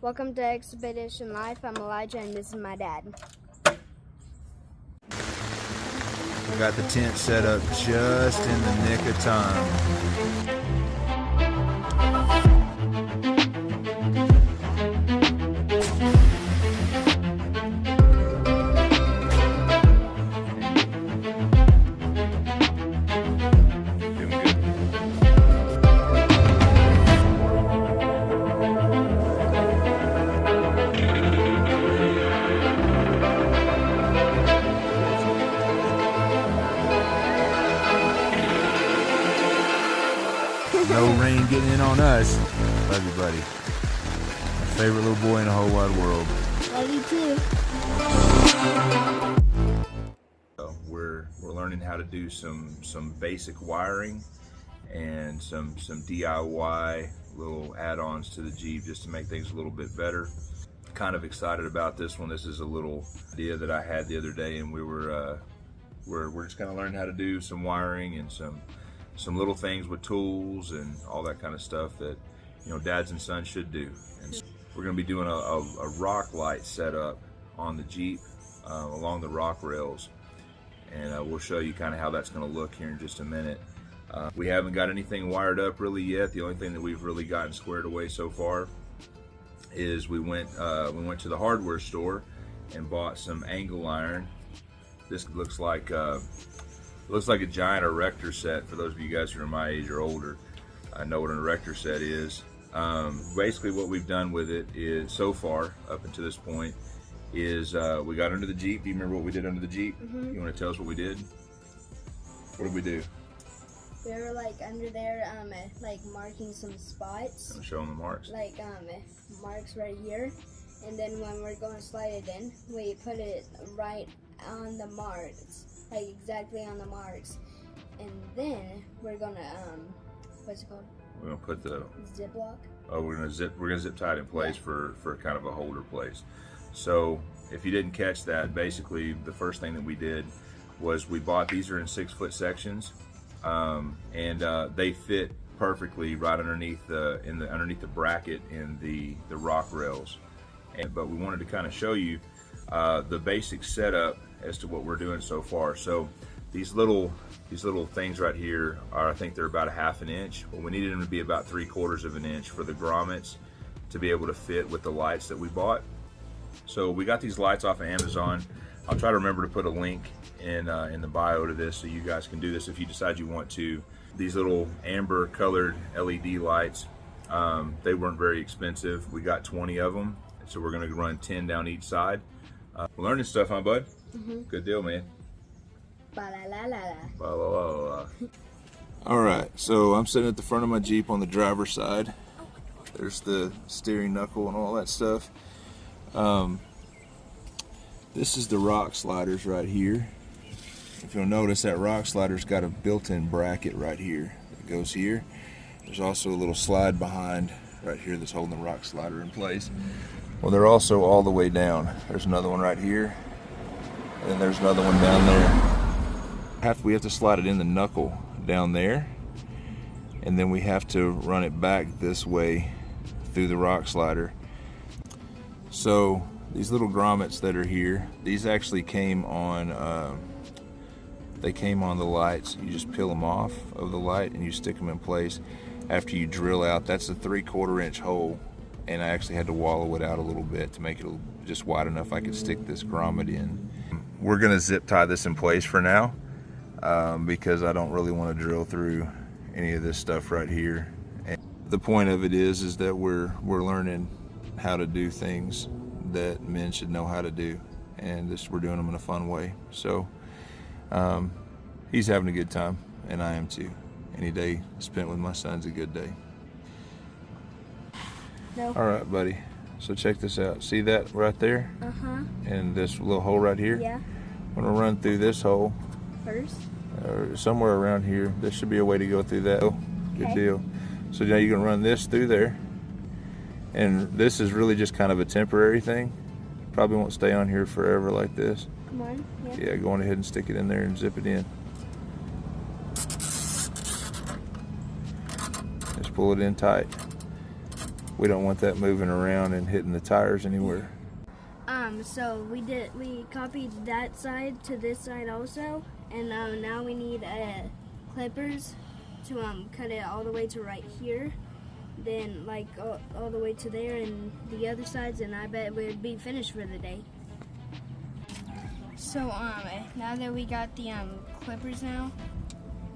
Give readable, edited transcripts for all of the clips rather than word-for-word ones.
Welcome to Expedition Life. I'm Elijah and this is my dad. We got the tent set up just in the nick of time. No rain getting in on us. Love you, buddy. My favorite little boy in the whole wide world. Love you too. So we're learning how to do some basic wiring and some DIY little add-ons to the Jeep just to make things a little bit better. Kind of excited about this one. This is a little idea that I had the other day, and we're just kind of learning how to do some wiring and some little things with tools and all that kind of stuff that, you know, dads and sons should do. And so we're going to be doing a rock light setup on the Jeep along the rock rails, and we'll show you kind of how that's going to look here in just a minute. We haven't got anything wired up really yet. The only thing that we've really gotten squared away so far is we went to the hardware store and bought some angle iron. This looks like a giant erector set. For those of you guys who are my age or older, I know what an erector set is. Basically what we've done with it is, so far up until this point, is we got under the Jeep. Do you remember what we did under the Jeep? Mm-hmm. You want to tell us what we did? What did we do? We were like under there, like marking some spots. Show them the marks. Like marks right here, and then when we're going to slide it in, we put it right on the marks. Like exactly on the marks, and then we're gonna what's it called? We're gonna put the Ziploc. Oh, we're gonna zip tie it in place, yeah, for kind of a holder place. So if you didn't catch that, basically the first thing that we did was we bought, these are in 6-foot sections, and they fit perfectly right underneath the bracket in the rock rails. But we wanted to kind of show you the basic setup as to what we're doing so far. So these little things right here are, I think they're about 1/2 inch. Well, we needed them to be about 3/4 of an inch for the grommets to be able to fit with the lights that we bought. So we got these lights off of Amazon. I'll try to remember to put a link in the bio to this so you guys can do this if you decide you want to. These little amber colored LED lights, they weren't very expensive. We got 20 of them, so we're gonna run 10 down each side. We're learning stuff, huh, bud? Mm-hmm. Good deal, man. Ba-la-la-la-la. Ba-la-la-la-la. All right, so I'm sitting at the front of my Jeep on the driver's side. There's the steering knuckle and all that stuff. This is the rock sliders right here. If you'll notice, that rock slider's got a built-in bracket right here that goes here. There's also a little slide behind right here that's holding the rock slider in place. Well, they're also all the way down. There's another one right here, and then there's another one down there. We have to slide it in the knuckle down there, and then we have to run it back this way through the rock slider. So these little grommets that are here, these actually came on, they came on the lights. You just peel them off of the light and you stick them in place after you drill out. That's a 3/4 inch hole, and I actually had to wallow it out a little bit to make it just wide enough I could stick this grommet in. We're gonna zip tie this in place for now because I don't really want to drill through any of this stuff right here. And the point of it is that we're learning how to do things that men should know how to do, and we're doing them in a fun way. So he's having a good time, and I am too. Any day spent with my son's a good day. No. All right, buddy. So check this out. See that right there? Uh-huh. And this little hole right here? Yeah. I'm gonna run through this hole. First? Or somewhere around here. There should be a way to go through that. Oh, good Okay. deal. So now you're gonna run this through there. And this is really just kind of a temporary thing. Probably won't stay on here forever like this. Come on. Yeah, go on ahead and stick it in there and zip it in. Just pull it in tight. We don't want that moving around and hitting the tires anywhere. So we copied that side to this side also, and now we need clippers to cut it all the way to right here, then like all the way to there and the other sides, and I bet we'd be finished for the day. So now that we got the clippers now,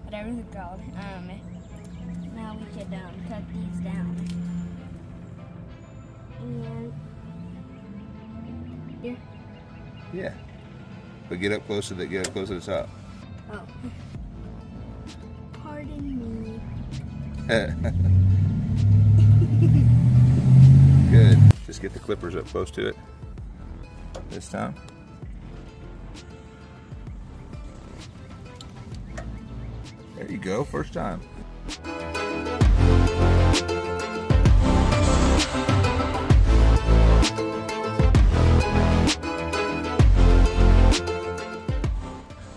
whatever they're called, now we could cut these down. And here. Yeah. But get up close to the top. Oh. Pardon me. Good. Just get the clippers up close to it this time. There you go, first time.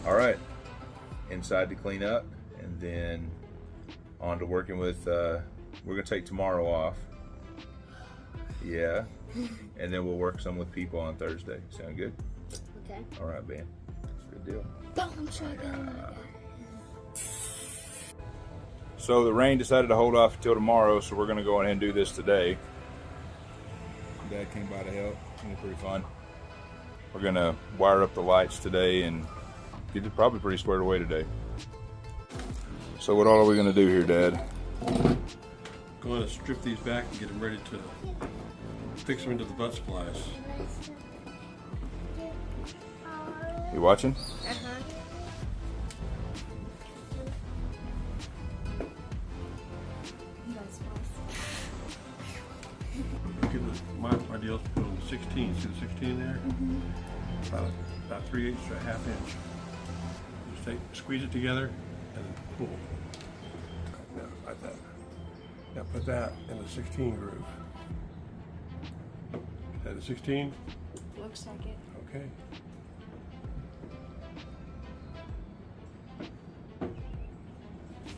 All right, inside to clean up, and then on to working with, we're gonna take tomorrow off. Yeah, and then we'll work some with people on Thursday. Sound good? Okay. All right, Ben. Good deal. So the rain decided to hold off until tomorrow, so we're gonna go ahead and do this today. Dad came by to help. It was pretty fun. We're gonna wire up the lights today and get it probably pretty squared away today. So what all are we gonna do here, Dad? Going to strip these back and get them ready to fix them into the butt splice. You watching? My idea is to put on the 16. See the 16 there? About 3/8 to a half inch. Just squeeze it together and then pull. Now, like that. Now put that in the 16 groove. Is that the 16? Looks like it. Okay.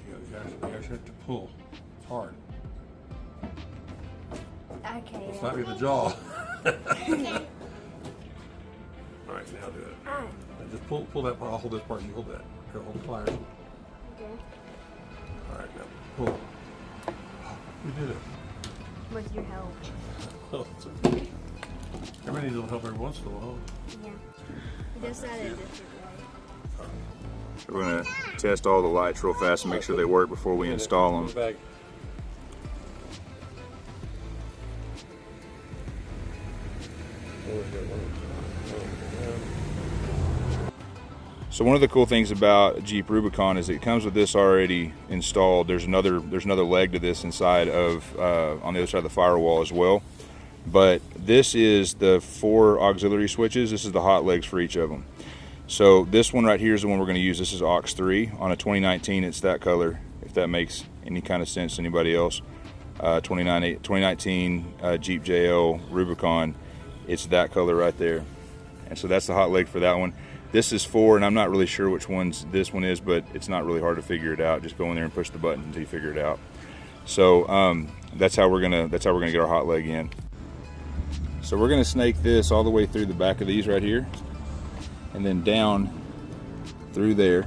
You guys have to pull. It's hard. Okay. It's not be the jaw. All right, now do it. Now just pull that part. I'll hold this part and you hold that. Here, hold the pliers. Okay. All right, now pull. You did it. With your help. Oh, it's okay. Everybody needs a little help every once in a while. Yeah. Just at a different way. We're gonna test all the lights real fast and make sure they work before we install them. So one of the cool things about Jeep Rubicon is it comes with this already installed. There's another leg to this inside of on the other side of the firewall as well. But this is the 4 auxiliary switches. This is the hot legs for each of them. So this one right here is the one we're going to use. This is aux 3 on a 2019. It's that color, if that makes any kind of sense to anybody else. 2019 Jeep JLU Rubicon. It's that color right there. And so that's the hot leg for that one. This is 4, and I'm not really sure which one's this one is, but it's not really hard to figure it out. Just go in there and push the button until you figure it out. So that's how we're gonna get our hot leg in. So we're gonna snake this all the way through the back of these right here, and then down through there,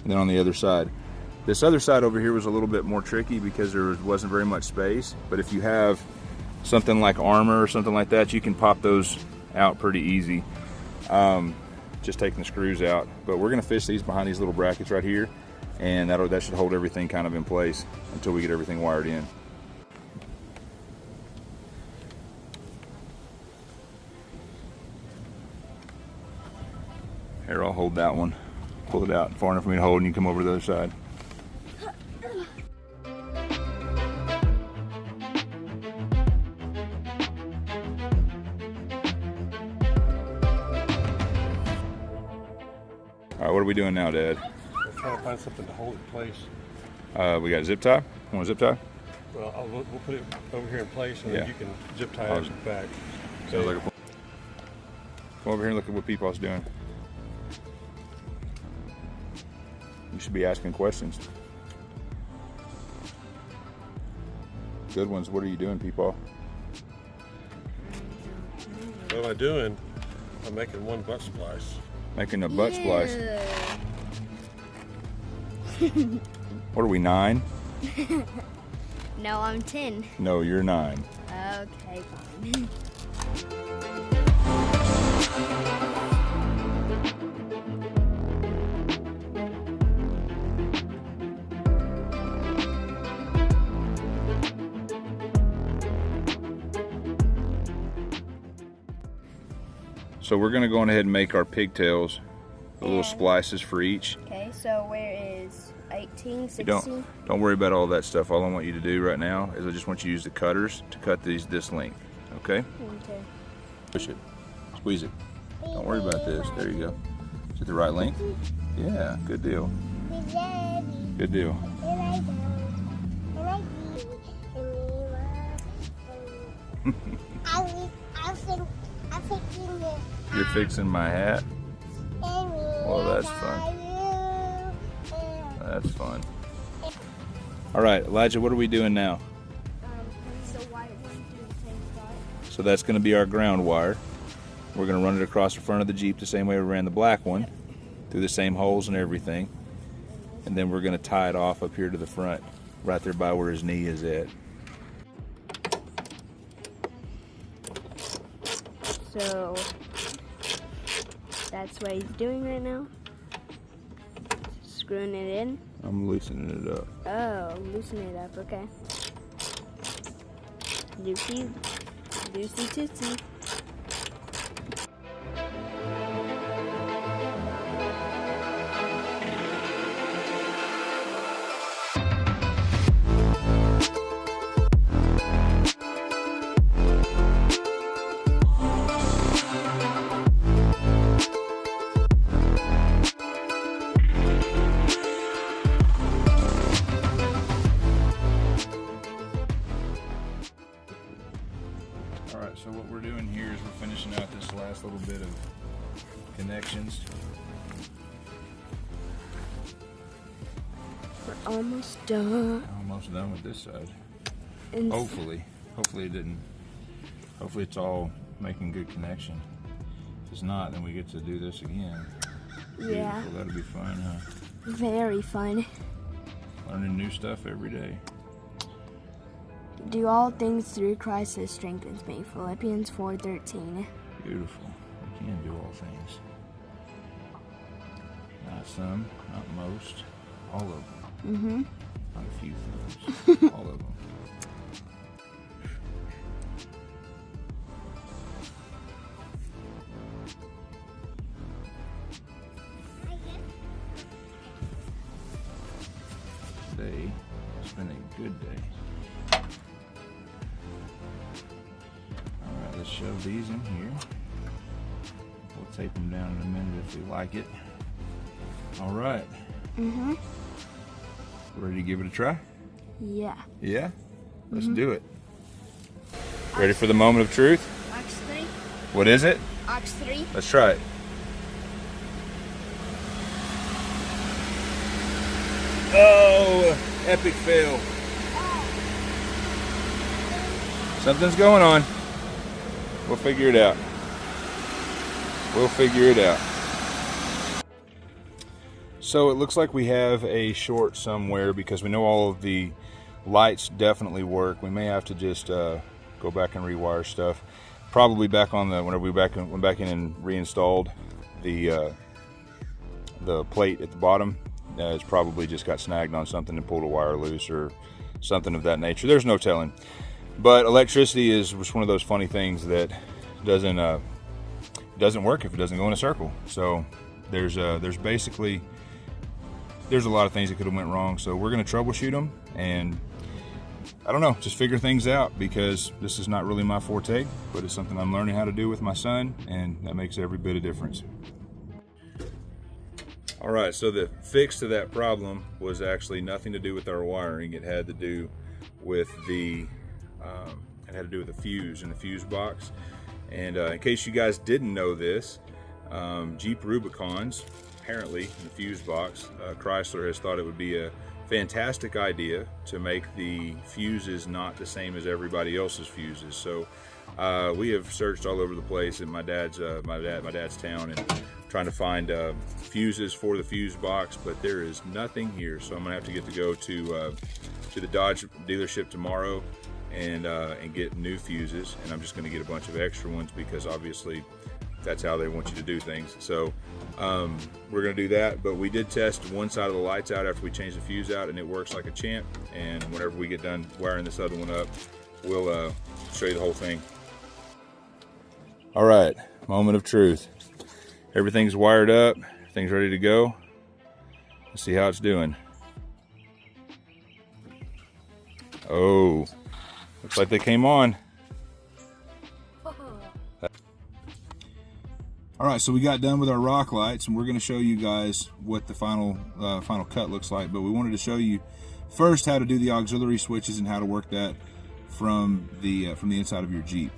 and then on the other side. This other side over here was a little bit more tricky because there wasn't very much space. But if you have something like armor or something like that, you can pop those out pretty easy. Just taking the screws out. But we're gonna fish these behind these little brackets right here, and that should hold everything kind of in place until we get everything wired in. Here, I'll hold that one. Pull it out far enough for me to hold, and you come over to the other side. All right, what are we doing now, Dad? We're trying to find something to hold it in place. We got a zip tie. Want a zip tie? Well, we'll put it over here in place, and Yeah. then you can zip tie it back. Sounds like a plan. Come over here and look at what Peepaw's doing. You should be asking questions. good ones. What are you doing, people? What am I doing? I'm making one butt splice. Making a butt splice. Yeah. What are we, 9? No, I'm 10. No, you're 9. Okay, fine. So we're gonna go on ahead and make our pigtails, the little Yeah. splices for each. Okay, so where is 18, 16? Don't worry about all that stuff. All I want you to do right now is I just want you to use the cutters to cut these this length. Okay? Okay. Push it. Squeeze it. Don't worry about this. There you go. Is it the right length? Yeah, good deal. Good deal. You're fixing my hat? Well, that's fun. That's fun. All right, Elijah, what are we doing now? So why do we do the same spot? So that's going to be our ground wire. We're going to run it across the front of the Jeep the same way we ran the black one, through the same holes and everything. And then we're going to tie it off up here to the front, right there by where his knee is at. So that's what he's doing right now. Screwing it in. I'm loosening it up. Oh, loosen it up, okay. Loosey, loosey tootsie. Alright, so what we're doing here is we're finishing out this last little bit of connections. We're almost done. Almost done with this side. And Hopefully it's all making good connection. If it's not, then we get to do this again. yeah, Beautiful. That'll be fun, huh? very fun. Learning new stuff every day. Do all things through Christ that strengthens me. Philippians 4:13. Beautiful. We can do all things. Not some, not most, all of them. Mm-hmm. Not a few things, all of them. Today has been a good day. Alright, let's shove these in here. We'll tape them down in a minute if we like it. Alright. Mm-hmm. Ready to give it a try? Yeah. Yeah? Let's do it. Ready for the moment of truth? Ox 3. What is it? Ox 3. Let's try it. Oh, epic fail. Something's going on. We'll figure it out. We'll figure it out. So it looks like we have a short somewhere because we know all of the lights definitely work. We may have to just go back and rewire stuff. Probably back on the whenever we went back in and reinstalled the plate at the bottom. It's probably just got snagged on something and pulled a wire loose or something of that nature. There's no telling. But electricity is just one of those funny things that doesn't work if it doesn't go in a circle. So there's basically there's a lot of things that could have went wrong. So we're going to troubleshoot them and I don't know, just figure things out because this is not really my forte, but it's something I'm learning how to do with my son, and that makes every bit of difference. All right, so the fix to that problem was actually nothing to do with our wiring. It had to do with the fuse in the fuse box. And in case you guys didn't know this, Jeep Rubicons, apparently in the fuse box, Chrysler has thought it would be a fantastic idea to make the fuses not the same as everybody else's fuses. So we have searched all over the place in my dad's town and trying to find fuses for the fuse box, but there is nothing here. So I'm gonna have to get to go to the Dodge dealership tomorrow and get new fuses, and I'm just gonna get a bunch of extra ones because obviously that's how they want you to do things. So we're gonna do that, but we did test one side of the lights out after we changed the fuse out, and it works like a champ. And whenever we get done wiring this other one up, we'll show you the whole thing. All right, moment of truth. Everything's wired up, everything's ready to go. Let's see how it's doing. Oh, looks like they came on. All right, so we got done with our rock lights, and we're going to show you guys what the final cut looks like. But we wanted to show you first how to do the auxiliary switches and how to work that from the inside of your Jeep.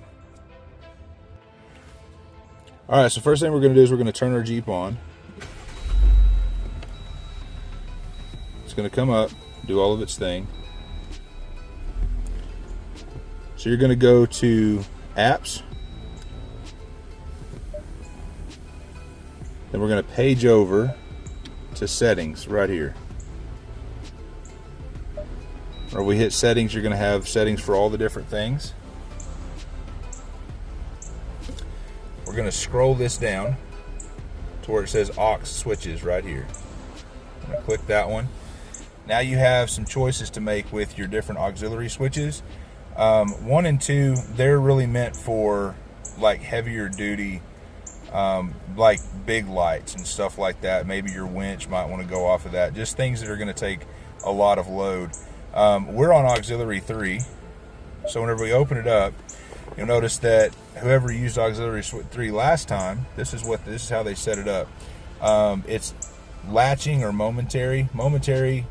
All right, so first thing we're going to do is we're going to turn our Jeep on. It's going to come up, do all of its thing. So you're going to go to apps. Then we're going to page over to settings right here. Where we hit settings, you're going to have settings for all the different things. We're going to scroll this down to where it says aux switches right here. I'm going to click that one. Now you have some choices to make with your different auxiliary switches. 1 and 2, they're really meant for like heavier duty, like big lights and stuff like that. Maybe your winch might want to go off of that. Just things that are going to take a lot of load. We're on auxiliary 3, so whenever we open it up, you'll notice that whoever used auxiliary 3 last time, this is how they set it up. It's latching or momentary. Momentary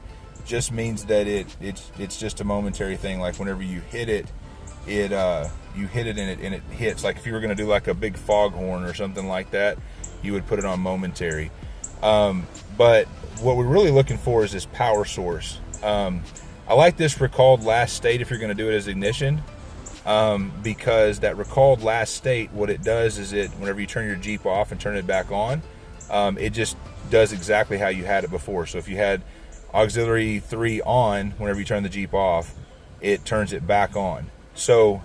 just means that it's just a momentary thing. Like whenever you hit it, you hit it and it hits. Like if you were going to do like a big foghorn or something like that, you would put it on momentary. But what we're really looking for is this power source. I like this recalled last state if you're going to do it as ignition, because that recalled last state, what it does is whenever you turn your Jeep off and turn it back on, it just does exactly how you had it before. So if you had auxiliary 3 on, whenever you turn the Jeep off, it turns it back on. So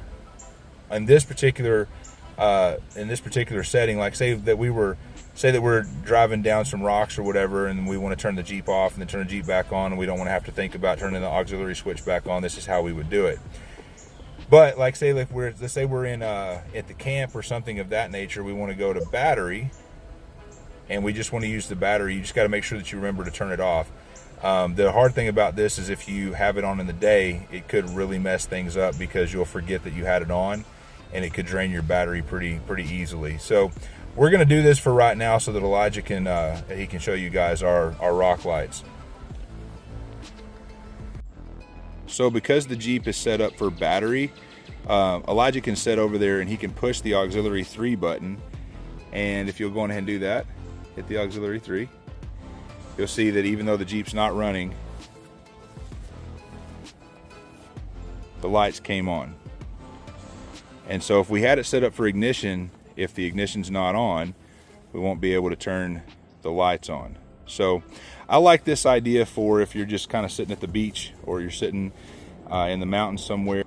in this particular setting, like say that we're driving down some rocks or whatever, and we want to turn the Jeep off and then turn the Jeep back on, and we don't want to have to think about turning the auxiliary switch back on. This is how we would do it. But like let's say we're in at the camp or something of that nature, we want to go to battery, and we just want to use the battery. You just got to make sure that you remember to turn it off. The hard thing about this is if you have it on in the day, it could really mess things up because you'll forget that you had it on, and it could drain your battery pretty easily. So we're going to do this for right now so that Elijah can he can show you guys our rock lights. So because the Jeep is set up for battery, Elijah can sit over there and he can push the auxiliary 3 button, and if you'll go on ahead and do that, hit the auxiliary 3, you'll see that even though the Jeep's not running, the lights came on. And so if we had it set up for ignition, if the ignition's not on, we won't be able to turn the lights on. So I like this idea for if you're just kind of sitting at the beach or you're sitting in the mountains somewhere.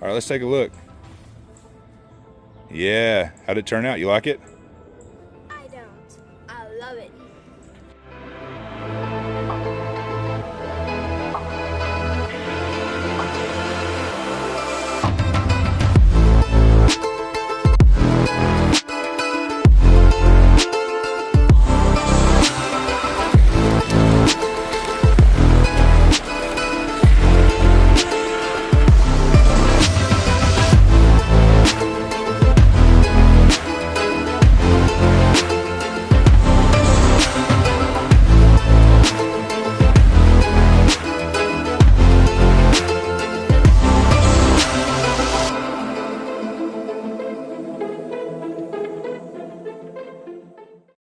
All right, let's take a look. Yeah, how'd it turn out? You like it?